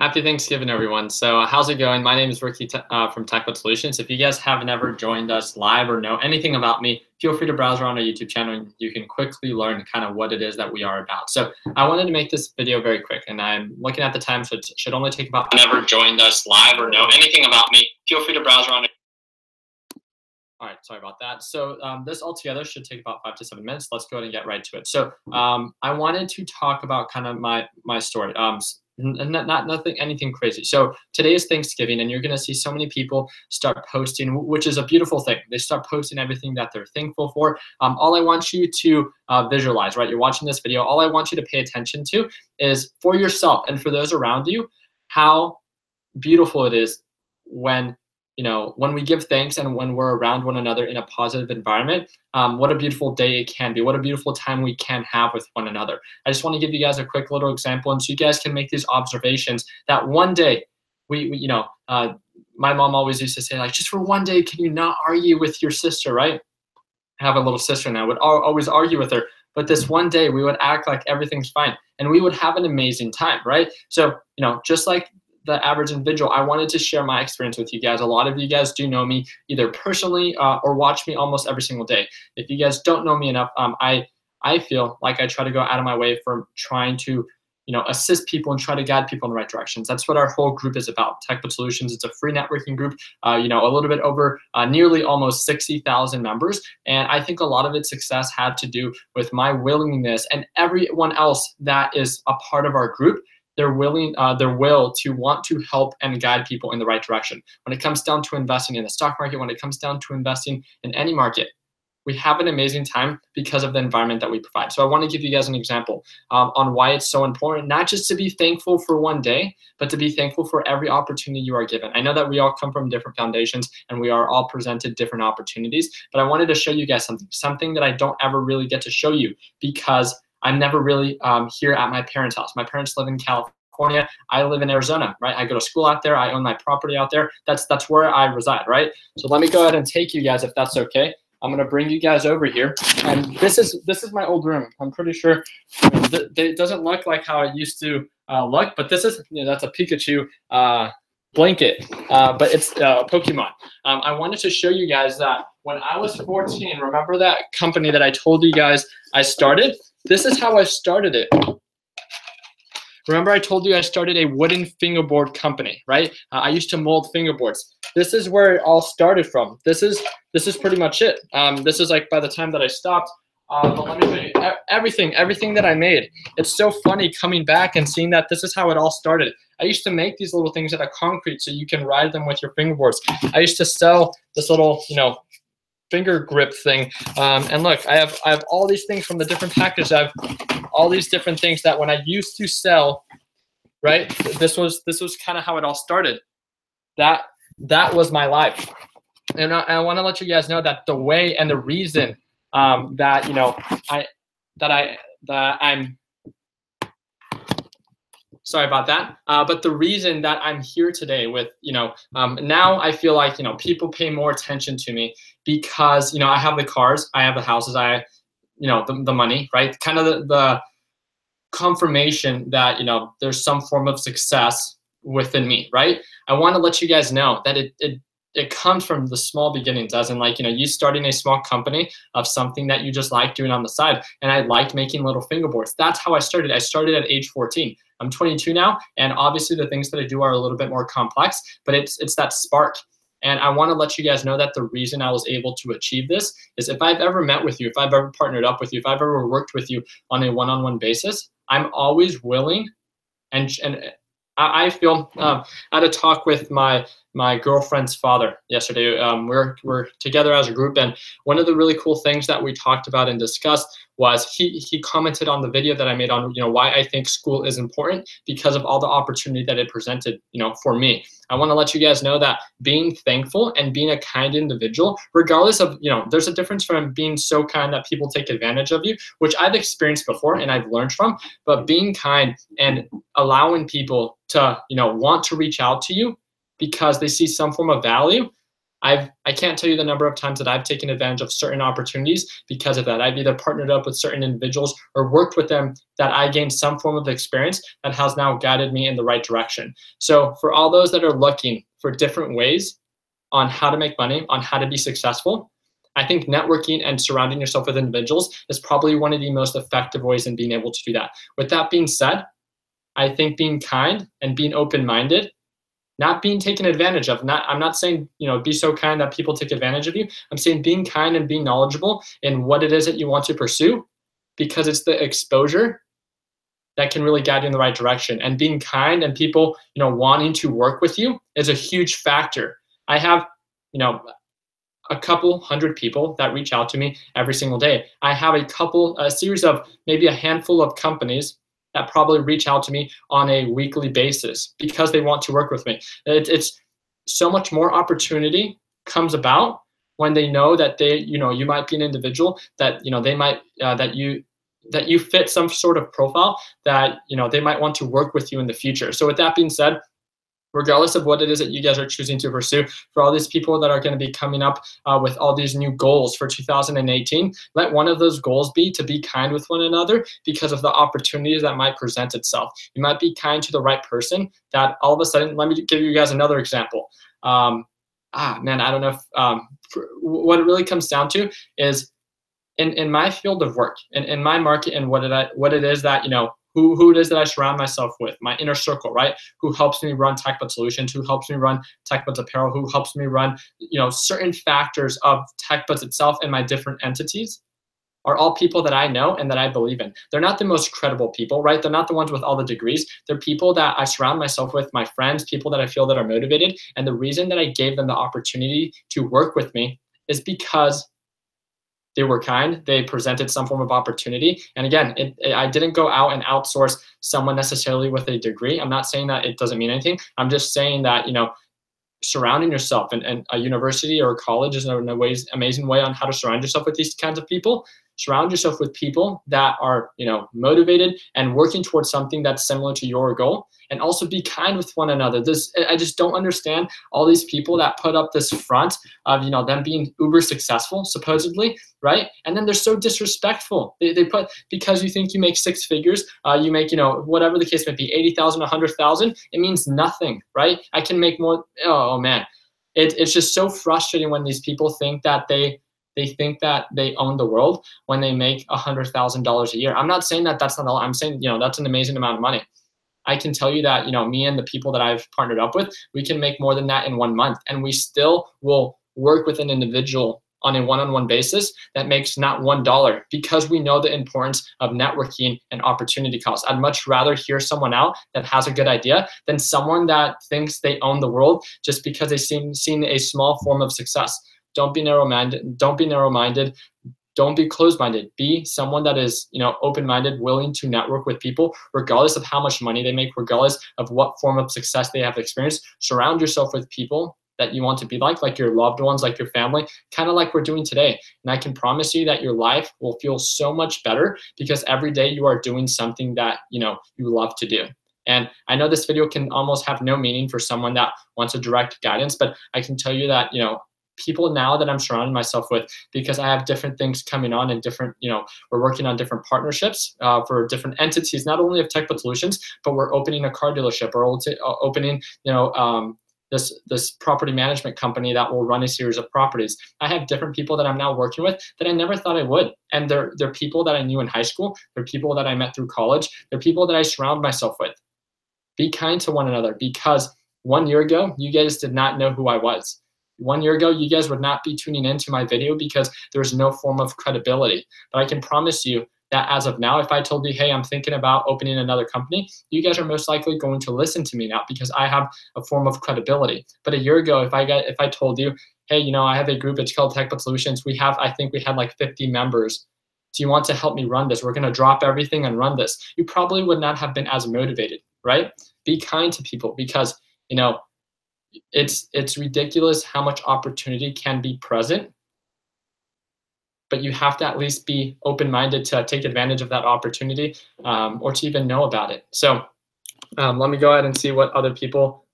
Happy Thanksgiving, everyone. So how's it going? My name is Ricky from TechBud Solutions. If you guys have never joined us live or know anything about me, feel free to browse around our YouTube channel and you can quickly learn kind of what it is that we are about. So I wanted to make this video very quick, and I'm looking at the time, so it should only take about— never joined us live or know anything about me, feel free to browse around. All right, sorry about that. So this altogether should take about 5 to 7 minutes. Let's go ahead and get right to it. So I wanted to talk about kind of my story. Nothing, anything crazy. So today is Thanksgiving, and you're gonna see so many people start posting, which is a beautiful thing. They start posting everything that they're thankful for. All I want you to visualize, right? You're watching this video. All I want you to pay attention to is for yourself and for those around you, how beautiful it is when when we give thanks and when we're around one another in a positive environment. What a beautiful day it can be. What a beautiful time we can have with one another. I just want to give you guys a quick little example, and so you guys can make these observations that one day my mom always used to say, like, just for one day, can you not argue with your sister, right? I have a little sister now. I would always argue with her, but this one day we would act like everything's fine and we would have an amazing time, right? So, just like the average individual, I wanted to share my experience with you guys. A lot of you guys do know me either personally or watch me almost every single day. If you guys don't know me enough, I feel like I try to go out of my way for trying to assist people and try to guide people in the right directions. That's what our whole group is about. TechBud Solutions, it's a free networking group, a little bit over nearly almost 60,000 members. And I think a lot of its success had to do with my willingness and everyone else that is a part of our group, their will to want to help and guide people in the right direction. When it comes down to investing in the stock market, when it comes down to investing in any market, we have an amazing time because of the environment that we provide. So I want to give you guys an example on why it's so important, not just to be thankful for one day, but to be thankful for every opportunity you are given. I know that we all come from different foundations and we are all presented different opportunities, but I wanted to show you guys something that I don't ever really get to show you because I'm never really here at my parents' house. My parents live in California. I live in Arizona, right? I go to school out there. I own my property out there. That's where I reside, right? So let me go ahead and take you guys, if that's okay. I'm gonna bring you guys over here, and this is my old room. I'm pretty sure it doesn't look like how it used to look, but this is that's a Pikachu blanket, but it's Pokemon. I wanted to show you guys that when I was 14, remember that company that I told you guys I started? This is how I started it. Remember I told you I started a wooden fingerboard company, right? I used to mold fingerboards. This is where it all started from. This is pretty much it. This is like by the time that I stopped. But let me show you everything that I made. It's so funny coming back and seeing that this is how it all started. I used to make these little things out of concrete so you can ride them with your fingerboards. I used to sell this little, finger grip thing. And look, I have all these things from the different packages. I have all these different things that when I used to sell, right? This was kind of how it all started. That was my life. And I want to let you guys know that the way and the reason that I'm sorry about that. But the reason that I'm here today with, now I feel like, people pay more attention to me because, I have the cars, I have the houses, the money, right? Kind of the confirmation that, there's some form of success within me, right? I want to let you guys know that it comes from the small beginnings, as in you starting a small company of something that you just like doing on the side. And I liked making little fingerboards. That's how I started. I started at age 14. I'm 22 now, and obviously the things that I do are a little bit more complex, but it's that spark. And I want to let you guys know that the reason I was able to achieve this is if I've ever met with you, if I've ever partnered up with you, if I've ever worked with you on a one-on-one basis, I'm always willing and I feel I had a talk with my girlfriend's father yesterday. We're together as a group, and one of the really cool things that we talked about and discussed was he commented on the video that I made on why I think school is important because of all the opportunity that it presented for me. I want to let you guys know that being thankful and being a kind individual, regardless of there's a difference from being so kind that people take advantage of you, which I've experienced before and I've learned from, but being kind and allowing people to want to reach out to you because they see some form of value. I can't tell you the number of times that I've taken advantage of certain opportunities because of that. I've either partnered up with certain individuals or worked with them that I gained some form of experience that has now guided me in the right direction. So for all those that are looking for different ways on how to make money, on how to be successful, I think networking and surrounding yourself with individuals is probably one of the most effective ways in being able to do that. With that being said, I think being kind and being open-minded, not being taken advantage of. I'm not saying, be so kind that people take advantage of you. I'm saying being kind and being knowledgeable in what it is that you want to pursue, because it's the exposure that can really guide you in the right direction. And being kind and people, wanting to work with you is a huge factor. I have, a couple hundred people that reach out to me every single day. I have a series of maybe a handful of companies that probably reach out to me on a weekly basis because they want to work with me. It's so much more opportunity comes about when they know that you might be an individual that, they might, that you fit some sort of profile that, they might want to work with you in the future. So with that being said, regardless of what it is that you guys are choosing to pursue, for all these people that are going to be coming up with all these new goals for 2018, let one of those goals be to be kind with one another because of the opportunities that might present itself. You might be kind to the right person that all of a sudden, let me give you guys another example. I don't know if, what it really comes down to is in my field of work, in my market, and what it is that, who it is that I surround myself with, my inner circle, right? Who helps me run TechBud Solutions, who helps me run TechBuds Apparel, who helps me run, certain factors of TechBuds itself and my different entities are all people that I know and that I believe in. They're not the most credible people, right? They're not the ones with all the degrees. They're people that I surround myself with, my friends, people that I feel that are motivated. And the reason that I gave them the opportunity to work with me is because they were kind, they presented some form of opportunity. And again, I didn't go out and outsource someone necessarily with a degree. I'm not saying that it doesn't mean anything. I'm just saying that, surrounding yourself and a university or a college is an amazing way on how to surround yourself with these kinds of people. Surround yourself with people that are, motivated and working towards something that's similar to your goal. And also be kind with one another. I just don't understand all these people that put up this front of, them being uber successful, supposedly, right? And then they're so disrespectful. They put, because you think you make six figures, you make, whatever the case may be, 80,000, 100,000, it means nothing, right? I can make more. Oh man, it's just so frustrating when these people think that they think that they own the world when they make $100,000 a year. I'm not saying that that's not all. I'm saying, that's an amazing amount of money. I can tell you that, me and the people that I've partnered up with, we can make more than that in 1 month. And we still will work with an individual on a one-on-one basis that makes not $1 because we know the importance of networking and opportunity costs. I'd much rather hear someone out that has a good idea than someone that thinks they own the world just because they've seen a small form of success. Don't be narrow-minded. Don't be narrow-minded. Don't be closed-minded. Be someone that is, open-minded, willing to network with people, regardless of how much money they make, regardless of what form of success they have experienced. Surround yourself with people that you want to be like your loved ones, like your family, kind of like we're doing today. And I can promise you that your life will feel so much better because every day you are doing something that, you love to do. And I know this video can almost have no meaning for someone that wants a direct guidance, but I can tell you that, people now that I'm surrounding myself with, because I have different things coming on and different, we're working on different partnerships for different entities, not only of TechBud Solutions, but we're opening a car dealership or opening, this property management company that will run a series of properties. I have different people that I'm now working with that I never thought I would. And they're people that I knew in high school. They're people that I met through college. They're people that I surround myself with. Be kind to one another because 1 year ago, you guys did not know who I was. 1 year ago, you guys would not be tuning into my video because there was no form of credibility. But I can promise you that as of now, if I told you, hey, I'm thinking about opening another company, you guys are most likely going to listen to me now because I have a form of credibility. But a year ago, if I told you, hey, I have a group, it's called TechBud Solutions. I think we had like 50 members. Do you want to help me run this? We're going to drop everything and run this. You probably would not have been as motivated, right? Be kind to people because, it's ridiculous how much opportunity can be present, but you have to at least be open-minded to take advantage of that opportunity or to even know about it. So let me go ahead and see what other people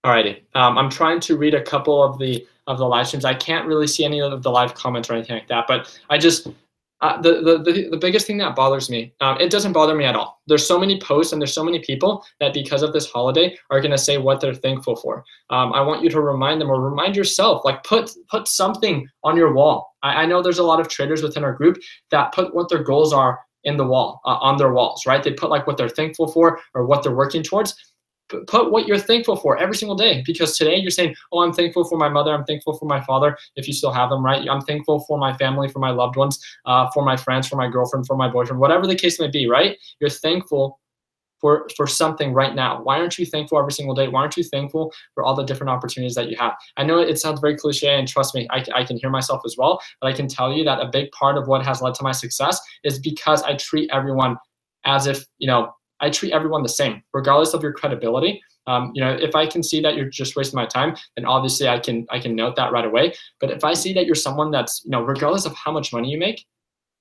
Alrighty. I'm trying to read a couple of the live streams. I can't really see any of the live comments or anything like that, but I just the biggest thing that bothers me, it doesn't bother me at all. There's so many posts and there's so many people that because of this holiday are going to say what they're thankful for. I want you to remind them or remind yourself, like put something on your wall. I know there's a lot of traders within our group that put what their goals are in the wall, on their walls, right? They put like what they're thankful for or what they're working towards. Put what you're thankful for every single day, because today you're saying, oh, I'm thankful for my mother, I'm thankful for my father, if you still have them, right? I'm thankful for my family, for my loved ones, for my friends, for my girlfriend, for my boyfriend, whatever the case may be, right? You're thankful for something right now. Why aren't you thankful every single day? Why aren't you thankful for all the different opportunities that you have? I know it sounds very cliche, and trust me, I can hear myself as well, but I can tell you that a big part of what has led to my success is because I treat everyone as if, I treat everyone the same, regardless of your credibility. If I can see that you're just wasting my time, then obviously I can note that right away. But if I see that you're someone that's, regardless of how much money you make,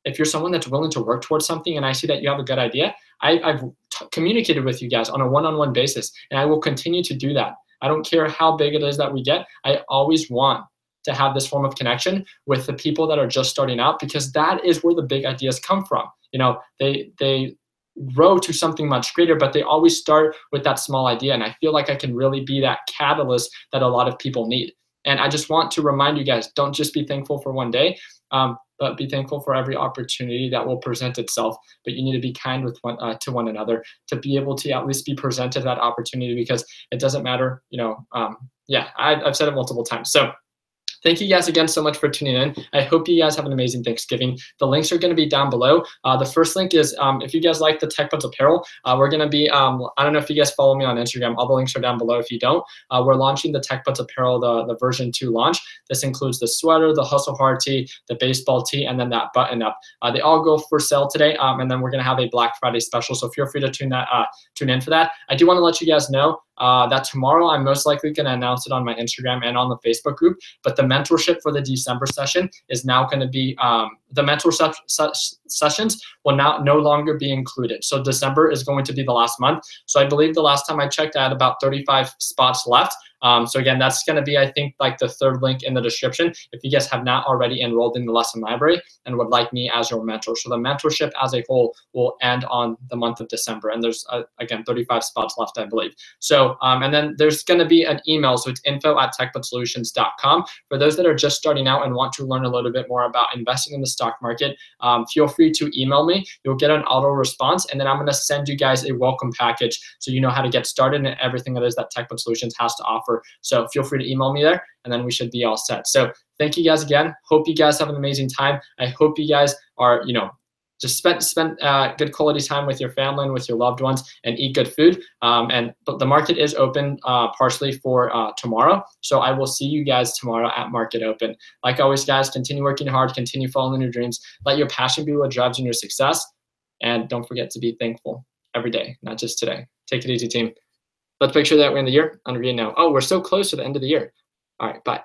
if you're someone that's willing to work towards something and I see that you have a good idea, I've communicated with you guys on a one-on-one basis, and I will continue to do that. I don't care how big it is that we get. I always want to have this form of connection with the people that are just starting out, because that is where the big ideas come from. They grow to something much greater, but they always start with that small idea. And I feel like I can really be that catalyst that a lot of people need. And I just want to remind you guys, don't just be thankful for one day, but be thankful for every opportunity that will present itself. But you need to be kind with to one another to be able to at least be presented that opportunity, because it doesn't matter, I've said it multiple times. So thank you guys again so much for tuning in. I hope you guys have an amazing Thanksgiving. The links are going to be down below. The first link is if you guys like the Tech Buds apparel, we're going to be, I don't know if you guys follow me on Instagram. All the links are down below if you don't. We're launching the Tech Buds apparel, the version 2 launch. This includes the sweater, the Hustle Hard tee, the baseball tee, and then that button up. They all go for sale today, and then we're going to have a Black Friday special. So feel free to tune in for that. I do want to let you guys know that tomorrow I'm most likely going to announce it on my Instagram and on the Facebook group, but the mentorship for the December session is now going to be, the mentor sessions will now no longer be included. So December is going to be the last month. So I believe the last time I checked, I had about 35 spots left. So again, that's going to be, I think, like the third link in the description if you guys have not already enrolled in the lesson library and would like me as your mentor. So the mentorship as a whole will end on the month of December. And there's, again, 35 spots left, I believe. So, and then there's going to be an email. So it's info@techbudsolutions.com. For those that are just starting out and want to learn a little bit more about investing in the stock market, feel free to email me. You'll get an auto response, and then I'm going to send you guys a welcome package so you know how to get started and everything that is that Tech Buds Solutions has to offer. So feel free to email me there, and then we should be all set. So thank you guys again. Hope you guys have an amazing time. I hope you guys are, just spend good quality time with your family and with your loved ones, and eat good food. But the market is open partially for tomorrow. So I will see you guys tomorrow at Market Open. Like always, guys, continue working hard, continue following your dreams. Let your passion be what drives you in your success. And don't forget to be thankful every day, not just today. Take it easy, team. Let's make sure that we're in the year. I'm reading now. Oh, we're so close to the end of the year. All right, bye.